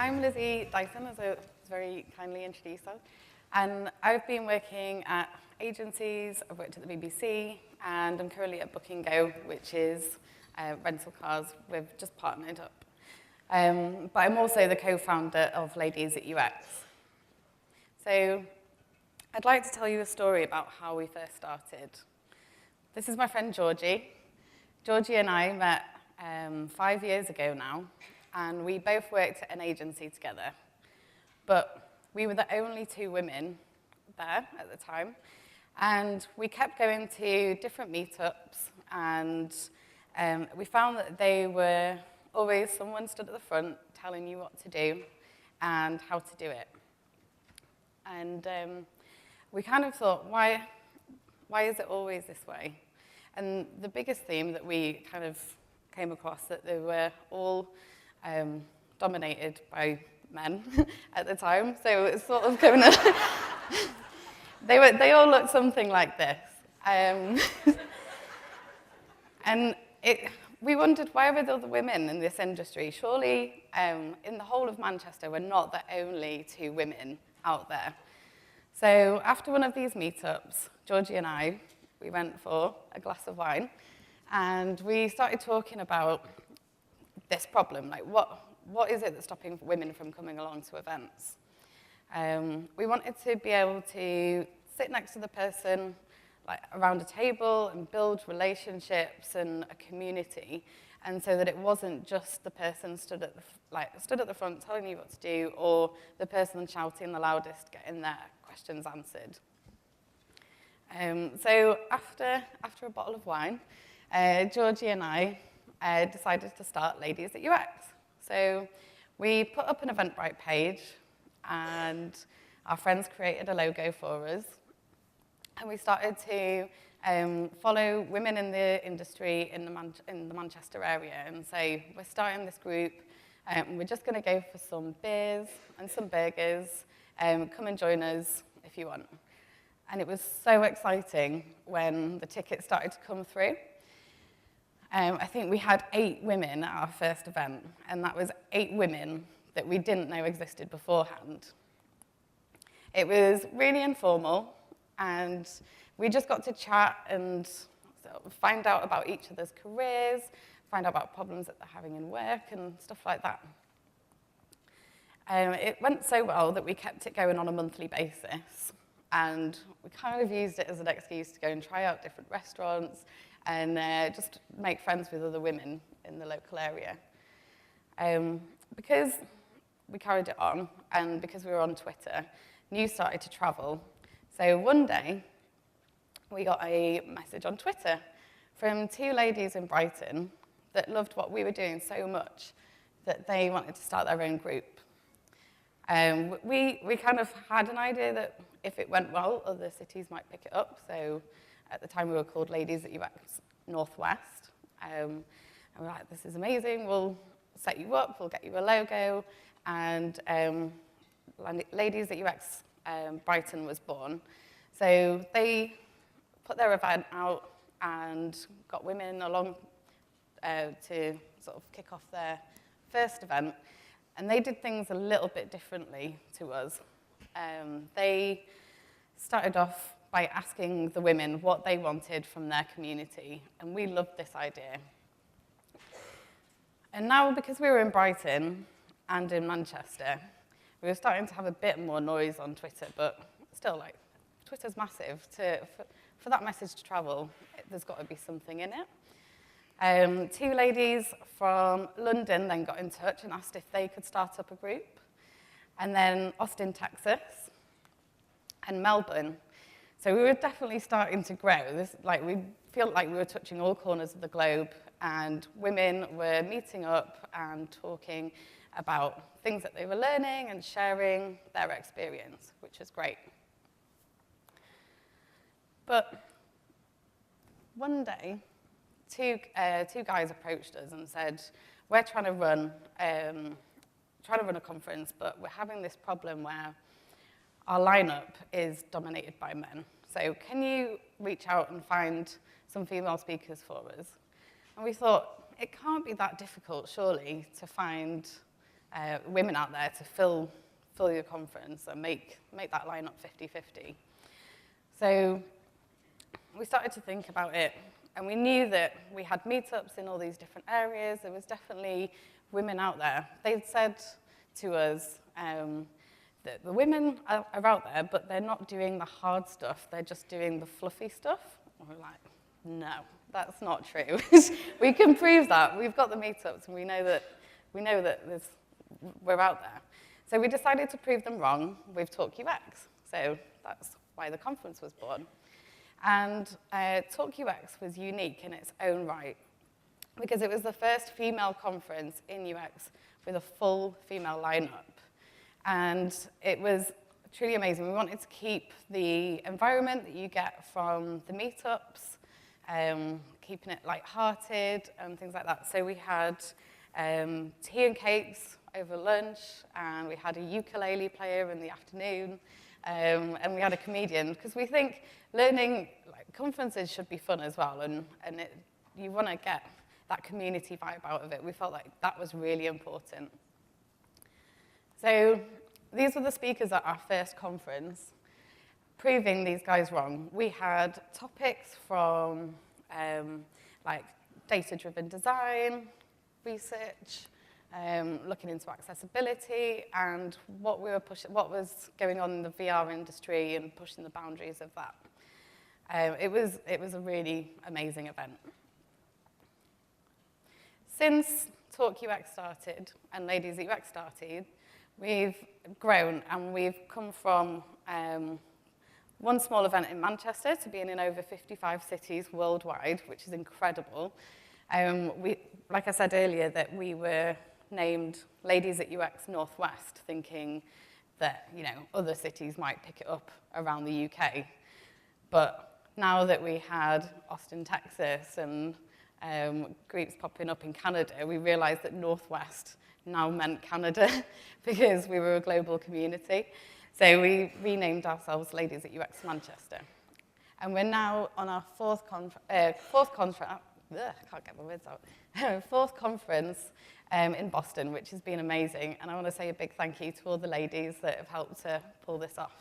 I'm Lizzie Dyson, as I was very kindly introduced us. And I've been working at agencies, I've worked at the BBC, and I'm currently at Book & Go, which is rental cars. We've just partnered up. But I'm also the co-founder of Ladies at UX. So I'd like to tell you a story about how we first started. This is my friend Georgie. Georgie and I met 5 years ago now, and we both worked at an agency together. But we were the only two women there at the time, and we kept going to different meetups, and we found that they were always someone stood at the front telling you what to do and how to do it. And we kind of thought, why is it always this way? And the biggest theme that we kind of came across, that they were all dominated by men at the time. So it's sort of kind of they all looked something like this. And we wondered, why were there the women in this industry? Surely in the whole of Manchester, we're not the only two women out there. So after one of these meetups, Georgie and I, we went for a glass of wine, and we started talking about this problem, like what is it that's stopping women from coming along to events? We wanted to be able to sit next to the person, like around a table, and build relationships and a community, and so that it wasn't just the person stood at the front telling you what to do, or the person shouting the loudest getting their questions answered. So after a bottle of wine, Georgie and I decided to start Ladies at UX. So we put up an Eventbrite page, and our friends created a logo for us. And we started to follow women in the industry in the Manchester area and say, we're starting this group, and we're just going to go for some beers and some burgers. Come and join us if you want. And it was so exciting when the tickets started to come through. I think we had 8 women at our first event, and that was 8 women that we didn't know existed beforehand. It was really informal, and we just got to chat and sort of find out about each other's careers, find out about problems that they're having in work and stuff like that. It went so well that we kept it going on a monthly basis, and we kind of used it as an excuse to go and try out different restaurants and just make friends with other women in the local area. Because we carried it on, and because we were on Twitter, news started to travel. So one day, we got a message on Twitter from 2 ladies in Brighton that loved what we were doing so much that they wanted to start their own group. We kind of had an idea that if it went well, other cities might pick it up. So at the time, we were called Ladies at UX Northwest. And we're like, this is amazing. We'll set you up. We'll get you a logo. And Ladies at UX Brighton was born. So they put their event out and got women along to sort of kick off their first event. And they did things a little bit differently to us. They started off by asking the women what they wanted from their community, and we loved this idea. And now, because we were in Brighton and in Manchester, we were starting to have a bit more noise on Twitter, but still, like, Twitter's massive. For that message to travel, there's got to be something in it. 2 ladies from London then got in touch and asked if they could start up a group. And then Austin, Texas, and Melbourne. So we were definitely starting to grow. We felt like we were touching all corners of the globe, and women were meeting up and talking about things that they were learning and sharing their experience, which is great. But one day, two guys approached us and said, we're trying to run a conference, but we're having this problem where our lineup is dominated by men. So can you reach out and find some female speakers for us? And we thought, it can't be that difficult, surely, to find women out there to fill your conference and make that line up 50-50. So we started to think about it, and we knew that we had meetups in all these different areas. There was definitely women out there. They'd said to us that the women are out there, but they're not doing the hard stuff. They're just doing the fluffy stuff. And we're like, no, that's not true. We can prove that. We've got the meetups, and we know that we're out there. So we decided to prove them wrong with LTUX. So that's why the conference was born. And LTUX was unique in its own right, because it was the first female conference in UX with a full female lineup. And it was truly amazing. We wanted to keep the environment that you get from the meetups, keeping it lighthearted and things like that. So we had tea and cakes over lunch, and we had a ukulele player in the afternoon, and we had a comedian, because we think learning, conferences should be fun as well, and you want to get that community vibe out of it. We felt like that was really important. So these were the speakers at our first conference, proving these guys wrong. We had topics from like data-driven design, research, looking into accessibility, and what was going on in the VR industry and pushing the boundaries of that. It was a really amazing event. Since LTUX started and Ladies at UX started, we've grown, and we've come from one small event in Manchester to being in over 55 cities worldwide, which is incredible. Like I said earlier, that we were named Ladies at UX Northwest, thinking that other cities might pick it up around the UK. But now that we had Austin, Texas, and groups popping up in Canada, we realized that Northwest now meant Canada because we were a global community. So we renamed ourselves Ladies at UX Manchester. And we're now on our fourth conference in Boston, which has been amazing. And I want to say a big thank you to all the ladies that have helped to pull this off.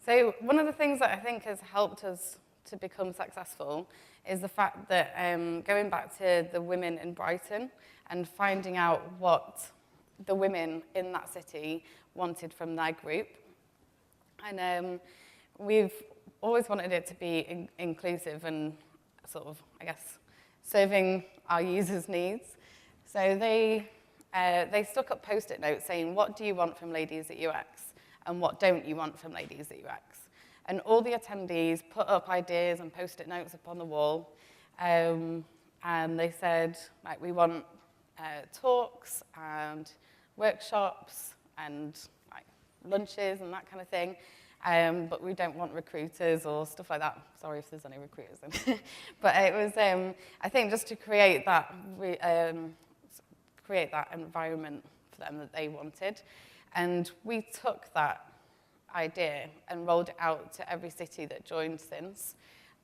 So one of the things that I think has helped us to become successful is the fact that going back to the women in Brighton and finding out what the women in that city wanted from their group. And we've always wanted it to be inclusive and sort of, I guess, serving our users' needs. So they stuck up Post-it notes saying, what do you want from Ladies at UX? And what don't you want from Ladies at UX? And all the attendees put up ideas and Post-it notes up on the wall. And they said, like, we want talks and workshops and like lunches and that kind of thing. But we don't want recruiters or stuff like that. Sorry if there's any recruiters in. But it was, I think, just to create that environment for them that they wanted. And we took that idea and rolled it out to every city that joined since.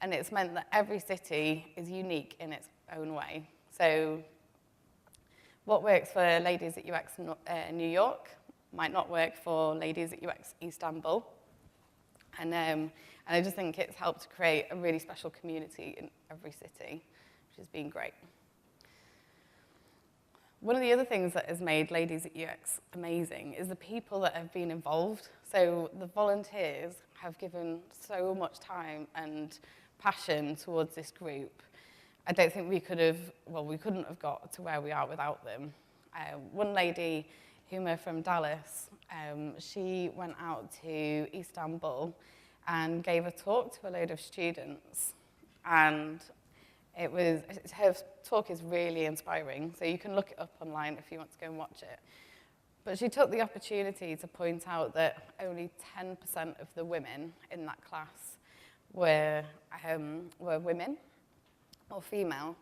And it's meant that every city is unique in its own way. So what works for Ladies at UX New York might not work for Ladies at UX Istanbul. And I just think it's helped to create a really special community in every city, which has been great. One of the other things that has made Ladies at UX amazing is the people that have been involved. So the volunteers have given so much time and passion towards this group. I don't think we couldn't have got to where we are without them. One lady, Huma from Dallas, she went out to Istanbul and gave a talk to a load of students. And her talk is really inspiring, so you can look it up online if you want to go and watch it. But she took the opportunity to point out that only 10% of the women in that class were women or female.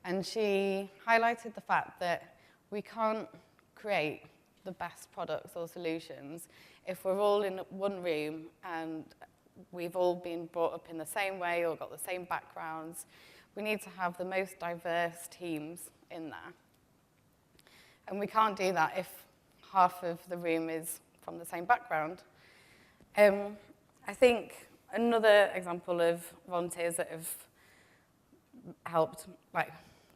And she highlighted the fact that we can't create the best products or solutions if we're all in one room and we've all been brought up in the same way or got the same backgrounds. We need to have the most diverse teams in there. And we can't do that if half of the room is from the same background. I think another example of volunteers that have helped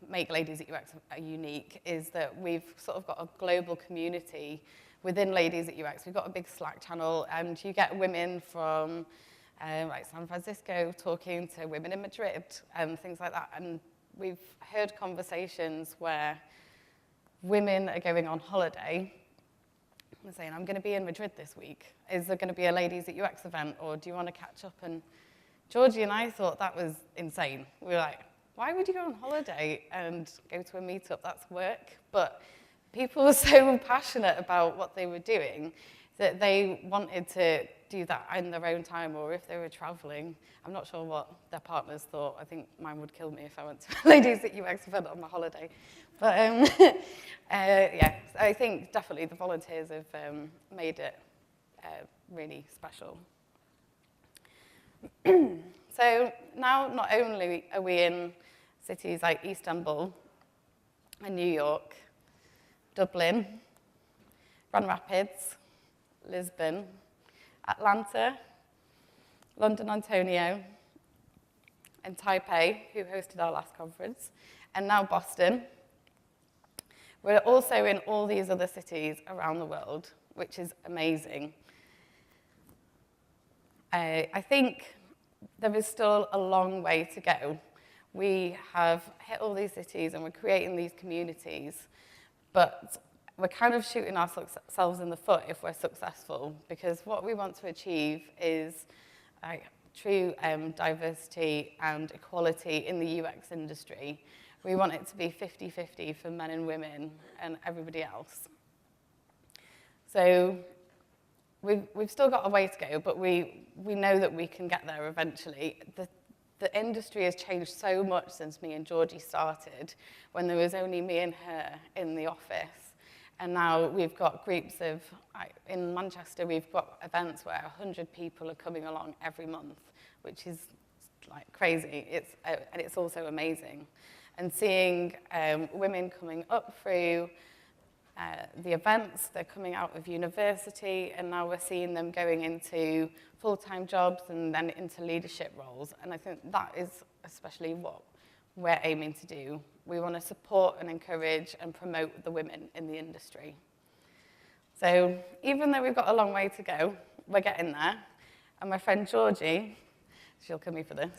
make Ladies at UX unique is that we've sort of got a global community within Ladies at UX. We've got a big Slack channel, and you get women from San Francisco talking to women in Madrid and things like that. And we've heard conversations where women are going on holiday and saying, I'm going to be in Madrid this week. Is there going to be a Ladies at UX event, or do you want to catch up? And Georgie and I thought that was insane. We were like, why would you go on holiday and go to a meetup? That's work. But people were so passionate about what they were doing that they wanted to do that in their own time, or if they were traveling. I'm not sure what their partners thought. I think mine would kill me if I went to a Ladies at UX event on my holiday. But yeah, I think definitely the volunteers have made it really special. So now not only are we in cities like Istanbul and New York, Dublin, Grand Rapids, Lisbon, Atlanta, London, Ontario, and Taipei, who hosted our last conference, and now Boston. We're also in all these other cities around the world, which is amazing. I think there is still a long way to go. We have hit all these cities and we're creating these communities, but we're kind of shooting ourselves in the foot if we're successful, because what we want to achieve is true diversity and equality in the UX industry. We want it to be 50-50 for men and women and everybody else. So we've still got a way to go, but we know that we can get there eventually. The industry has changed so much since me and Georgie started, when there was only me and her in the office. And now we've got groups of, in Manchester, we've got events where 100 people are coming along every month, which is like crazy. And it's also amazing. And seeing women coming up through the events, they're coming out of university, and now we're seeing them going into full-time jobs and then into leadership roles. And I think that is especially what we're aiming to do. We want to support and encourage and promote the women in the industry. So even though we've got a long way to go, we're getting there. And my friend Georgie, she'll kill me for this,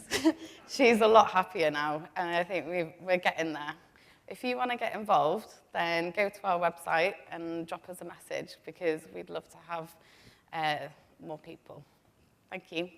she's a lot happier now, and I think we're getting there. If you want to get involved, then go to our website and drop us a message, because we'd love to have more people. Thank you.